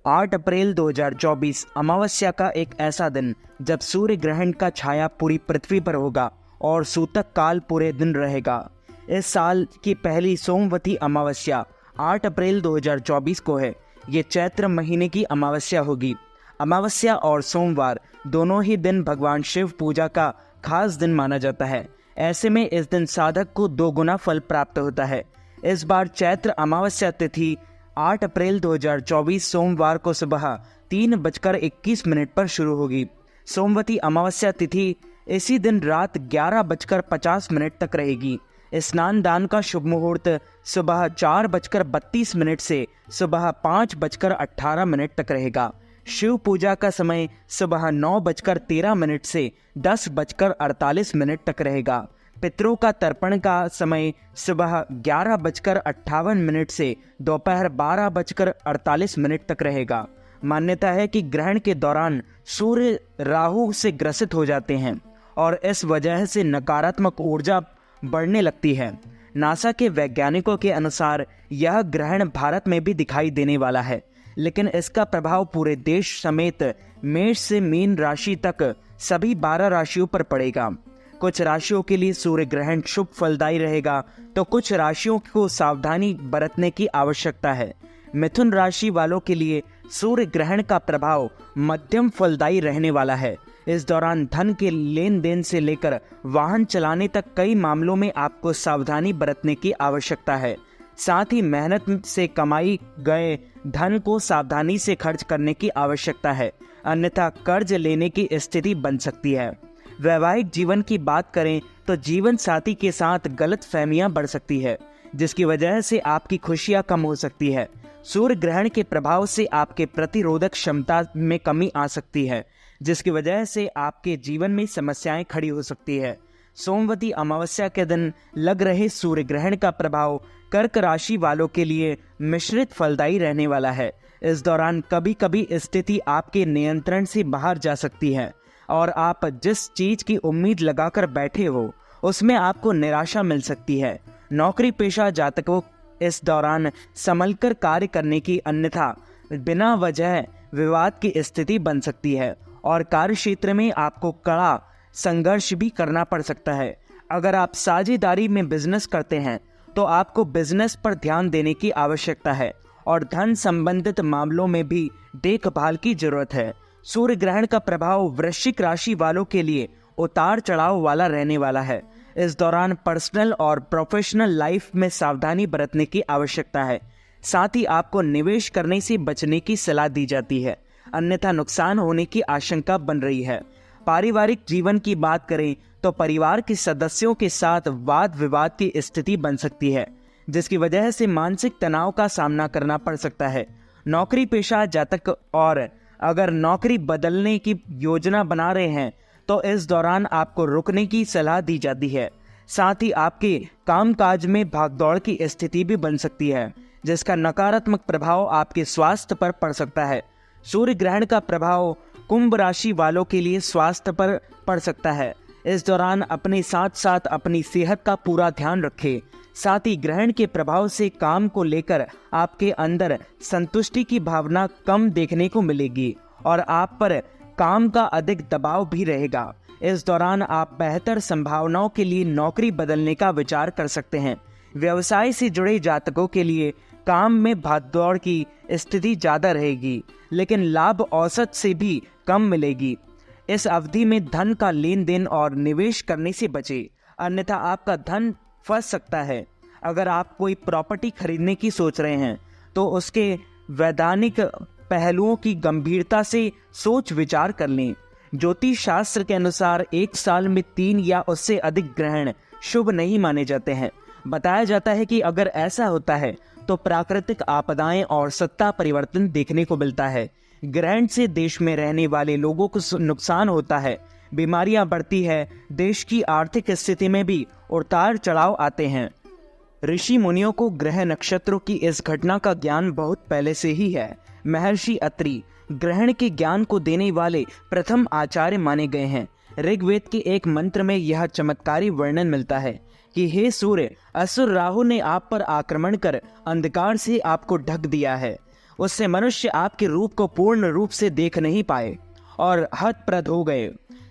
8 अप्रैल 2024 अमावस्या का एक ऐसा दिन जब सूर्य ग्रहण का छाया पूरी पृथ्वी पर होगा और सूतक काल पूरे दिन रहेगा। इस साल की पहली सोमवती अमावस्या 8 अप्रैल 2024 को है। ये चैत्र महीने की अमावस्या होगी। अमावस्या और सोमवार दोनों ही दिन भगवान शिव पूजा का खास दिन माना जाता है। ऐसे में इस दिन साधक को 2 गुना फल प्राप्त होता है। इस बार चैत्र अमावस्या तिथि 8 अप्रैल 2024 सोमवार को सुबह 3:21 पर शुरू होगी। सोमवती अमावस्या तिथि इसी दिन रात 11:50 तक रहेगी। स्नान दान का शुभ मुहूर्त सुबह 4:32 से सुबह 5:18 तक रहेगा। शिव पूजा का समय सुबह 9:13 से 10:48 तक रहेगा। पितरों का तर्पण का समय सुबह 11:58 से दोपहर 12:48 तक रहेगा। मान्यता है कि ग्रहण के दौरान सूर्य राहु से ग्रसित हो जाते हैं और इस वजह से नकारात्मक ऊर्जा बढ़ने लगती है। नासा के वैज्ञानिकों के अनुसार यह ग्रहण भारत में भी दिखाई देने वाला है, लेकिन इसका प्रभाव पूरे देश समेत मेष से मीन राशि तक सभी 12 राशियों पर पड़ेगा। कुछ राशियों के लिए सूर्य ग्रहण शुभ फलदायी रहेगा, तो कुछ राशियों को सावधानी बरतने की आवश्यकता है। मिथुन राशि वालों के लिए सूर्य ग्रहण का प्रभाव मध्यम फलदायी रहने वाला है। इस दौरान धन के लेन देन से लेकर वाहन चलाने तक कई मामलों में आपको सावधानी बरतने की आवश्यकता है। साथ ही मेहनत से कमाई गए धन को सावधानी से खर्च करने की आवश्यकता है, अन्यथा कर्ज लेने की स्थिति बन सकती है। वैवाहिक जीवन की बात करें तो जीवन साथी के साथ गलत फहमियां बढ़ सकती है, जिसकी वजह से आपकी खुशियां कम हो सकती है। सूर्य ग्रहण के प्रभाव से आपके प्रतिरोधक क्षमता में कमी आ सकती है, जिसकी वजह से आपके जीवन में समस्याएं खड़ी हो सकती है। सोमवती अमावस्या के दिन लग रहे सूर्य ग्रहण का प्रभाव कर्क राशि वालों के लिए मिश्रित फलदायी रहने वाला है। इस दौरान कभी कभी स्थिति आपके नियंत्रण से बाहर जा सकती है और आप जिस चीज की उम्मीद लगाकर बैठे हो उसमें आपको निराशा मिल सकती है। नौकरी पेशा जातकों इस दौरान संभलकर कार्य करने की, अन्यथा बिना वजह विवाद की स्थिति बन सकती है और कार्य क्षेत्र में आपको कड़ा संघर्ष भी करना पड़ सकता है। अगर आप साझेदारी में बिजनेस करते हैं तो आपको बिजनेस पर ध्यान देने की आवश्यकता है और धन संबंधित मामलों में भी देखभाल की जरूरत है। सूर्य ग्रहण का प्रभाव वृश्चिक राशि वालों के लिए उतार चढ़ाव वाला रहने वाला है। इस दौरान पर्सनल और प्रोफेशनल लाइफ में सावधानी बरतने की आवश्यकता है। साथ ही आपको निवेश करने से बचने की सलाह दी जाती है, अन्यथा नुकसान होने की आशंका बन रही है। पारिवारिक जीवन की बात करें तो परिवार के सदस्यों के साथ वाद विवाद की स्थिति बन सकती है, जिसकी वजह से मानसिक तनाव का सामना करना पड़ सकता है। नौकरी पेशा जातक और अगर नौकरी बदलने की योजना बना रहे हैं तो इस दौरान आपको रुकने की सलाह दी जाती है। साथ ही आपके कामकाज में भागदौड़ की स्थिति भी बन सकती है, जिसका नकारात्मक प्रभाव आपके स्वास्थ्य पर पड़ सकता है। सूर्य ग्रहण का प्रभाव कुंभ राशि वालों के लिए स्वास्थ्य पर पड़ सकता है। इस दौरान अपने साथ साथ अपनी सेहत का पूरा ध्यान रखें। साथ ही ग्रहण के प्रभाव से काम को लेकर आपके अंदर संतुष्टि की भावना कम देखने को मिलेगी और आप पर काम का अधिक दबाव भी रहेगा। इस दौरान आप बेहतर संभावनाओं के लिए नौकरी बदलने का विचार कर सकते हैं। व्यवसाय से जुड़े जातकों के लिए काम में भागदौड़ की स्थिति ज्यादा रहेगी, लेकिन लाभ औसत से भी कम मिलेगी। इस अवधि में धन का लेन देन और निवेश करने से बचें, अन्यथा आपका धन फंस सकता है। अगर आप कोई प्रॉपर्टी खरीदने की सोच रहे हैं तो उसके वैधानिक पहलुओं की गंभीरता से सोच विचार कर लें। ज्योतिष शास्त्र के अनुसार एक साल में 3 या उससे अधिक ग्रहण शुभ नहीं माने जाते हैं। बताया जाता है कि अगर ऐसा होता है तो प्राकृतिक आपदाएं और सत्ता परिवर्तन देखने को मिलता है। ग्रहण से देश में रहने वाले लोगों को नुकसान होता है, बीमारियां बढ़ती है, देश की आर्थिक स्थिति में भी उतार चढ़ाव आते हैं। ऋषि मुनियों को ग्रह नक्षत्रों की इस घटना का ज्ञान बहुत पहले से ही है। महर्षि अत्रि ग्रहण के ज्ञान को देने वाले प्रथम आचार्य माने गए हैं। ऋग्वेद के एक मंत्र में यह चमत्कारी वर्णन मिलता है कि हे सूर्य, असुर राहु ने आप पर आक्रमण कर अंधकार से आपको ढक दिया है। उससे मनुष्य आपके रूप को पूर्ण रूप से देख नहीं पाए और हतप्रद हो गए।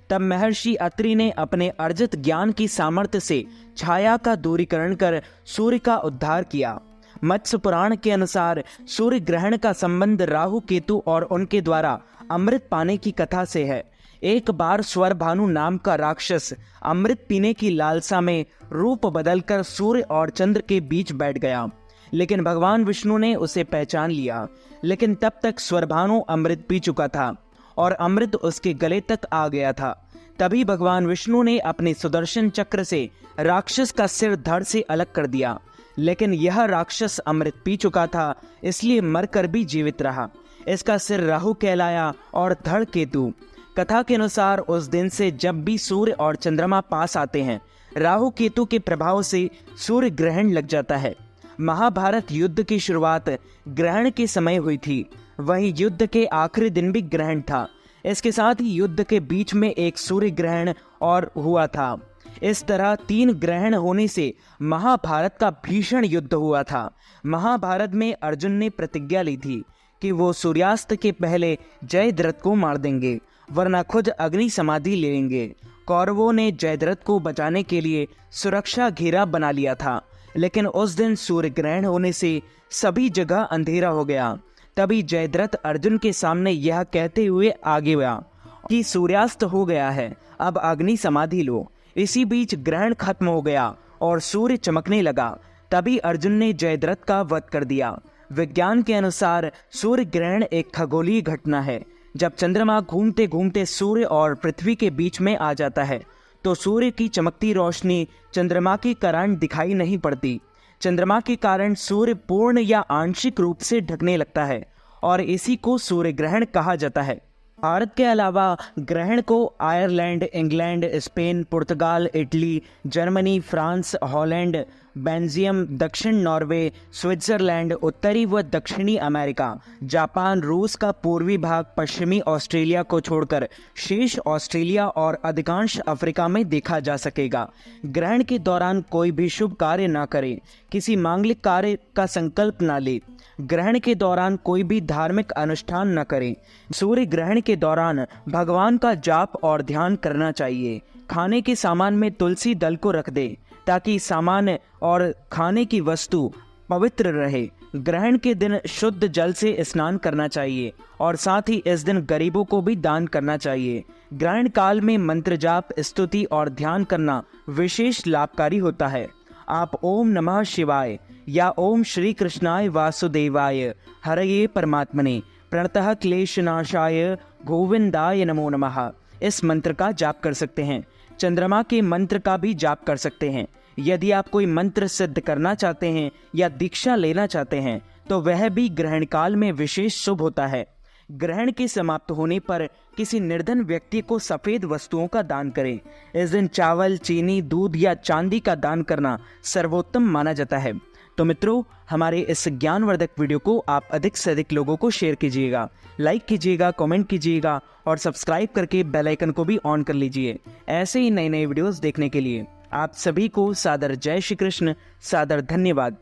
तब महर्षि अत्रि ने अपने अर्जित ज्ञान की सामर्थ्य से छाया का दूरीकरण कर सूर्य का उद्धार किया। मत्स्य पुराण के अनुसार सूर्य ग्रहण का संबंध राहु केतु और उनके द्वारा अमृत पाने की कथा से है। एक बार स्वरभानु नाम का राक्षस अमृत पीने की लालसा में रूप बदलकर सूर्य और चंद्र के बीच बैठ गया, लेकिन भगवान विष्णु ने उसे पहचान लिया। लेकिन तब तक स्वरभानु अमृत पी चुका था और अमृत उसके गले तक आ गया था। तभी भगवान विष्णु ने अपने सुदर्शन चक्र से राक्षस का सिर धड़ से अलग कर दिया, लेकिन यह राक्षस अमृत पी चुका था, इसलिए मरकर भी जीवित रहा। इसका सिर राहु कहलाया और धड़ केतु। कथा के अनुसार उस दिन से जब भी सूर्य और चंद्रमा पास आते हैं, राहु केतु के प्रभाव से सूर्य ग्रहण लग जाता है। महाभारत युद्ध की शुरुआत ग्रहण के समय हुई थी, वहीं युद्ध के आखिरी दिन भी ग्रहण था। इसके साथ ही युद्ध के बीच में एक सूर्य ग्रहण और हुआ था। इस तरह 3 ग्रहण होने से महाभारत का भीषण युद्ध हुआ था। महाभारत में अर्जुन ने प्रतिज्ञा ली थी कि वो सूर्यास्त के पहले जयद्रथ को मार देंगे, वरना खुद अग्नि समाधि ले लेंगे। कौरवों ने जयद्रथ को बचाने के लिए सुरक्षा घेरा बना लिया था, लेकिन उस दिन सूर्य ग्रहण होने से सभी जगह अंधेरा हो गया। तभी जयद्रथ अर्जुन के सामने यह कहते हुए आगे गया कि सूर्यास्त हो गया है, अब अग्नि समाधि लो। इसी बीच ग्रहण खत्म हो गया और सूर्य चमकने लगा। तभी अर्जुन ने जयद्रथ का वध कर दिया। विज्ञान के अनुसार सूर्य ग्रहण एक खगोलीय घटना है। जब चंद्रमा घूमते घूमते सूर्य और पृथ्वी के बीच में आ जाता है तो सूर्य की चमकती रोशनी चंद्रमा के कारण दिखाई नहीं पड़ती। चंद्रमा के कारण सूर्य पूर्ण या आंशिक रूप से ढकने लगता है और इसी को सूर्य ग्रहण कहा जाता है। भारत के अलावा ग्रहण को आयरलैंड, इंग्लैंड, स्पेन, पुर्तगाल, Italy, Germany, France, Holland, Belgium, दक्षिण नॉर्वे, स्विट्जरलैंड, उत्तरी व दक्षिणी अमेरिका, जापान, रूस का पूर्वी भाग, पश्चिमी ऑस्ट्रेलिया को छोड़कर शेष ऑस्ट्रेलिया और अधिकांश अफ्रीका में देखा जा सकेगा। ग्रहण के दौरान कोई भी शुभ कार्य न करें, किसी मांगलिक कार्य का संकल्प न ले। ग्रहण के दौरान कोई भी धार्मिक अनुष्ठान न करें। सूर्य ग्रहण के दौरान भगवान का जाप और ध्यान करना चाहिए। खाने के सामान में तुलसी दल को रख दे ताकि सामान और खाने की वस्तु पवित्र रहे। ग्रहण के दिन शुद्ध जल से स्नान करना चाहिए और साथ ही इस दिन गरीबों को भी दान करना चाहिए। ग्रहण काल में मंत्र जाप, स्तुति और ध्यान करना विशेष लाभकारी होता है। आप ओम नमः शिवाय या ओम श्री कृष्णाय वासुदेवाय हरये परमात्मने प्रणतः क्लेशनाशाय गोविंदाय नमो नमः इस मंत्र का जाप कर सकते हैं। चंद्रमा के मंत्र का भी जाप कर सकते हैं। यदि आप कोई मंत्र सिद्ध करना चाहते हैं या दीक्षा लेना चाहते हैं तो वह भी ग्रहण काल में विशेष शुभ होता है। ग्रहण के समाप्त होने पर किसी निर्धन व्यक्ति को सफेद वस्तुओं का दान करें। इस दिन चावल, चीनी, दूध या चांदी का दान करना सर्वोत्तम माना जाता है। तो मित्रों, हमारे इस ज्ञानवर्धक वीडियो को आप अधिक से अधिक लोगों को शेयर कीजिएगा, लाइक कीजिएगा, कमेंट कीजिएगा और सब्सक्राइब करके बेल आइकन को भी ऑन कर लीजिए। ऐसे ही नए नए वीडियोस देखने के लिए आप सभी को सादर जय श्री कृष्ण, सादर धन्यवाद।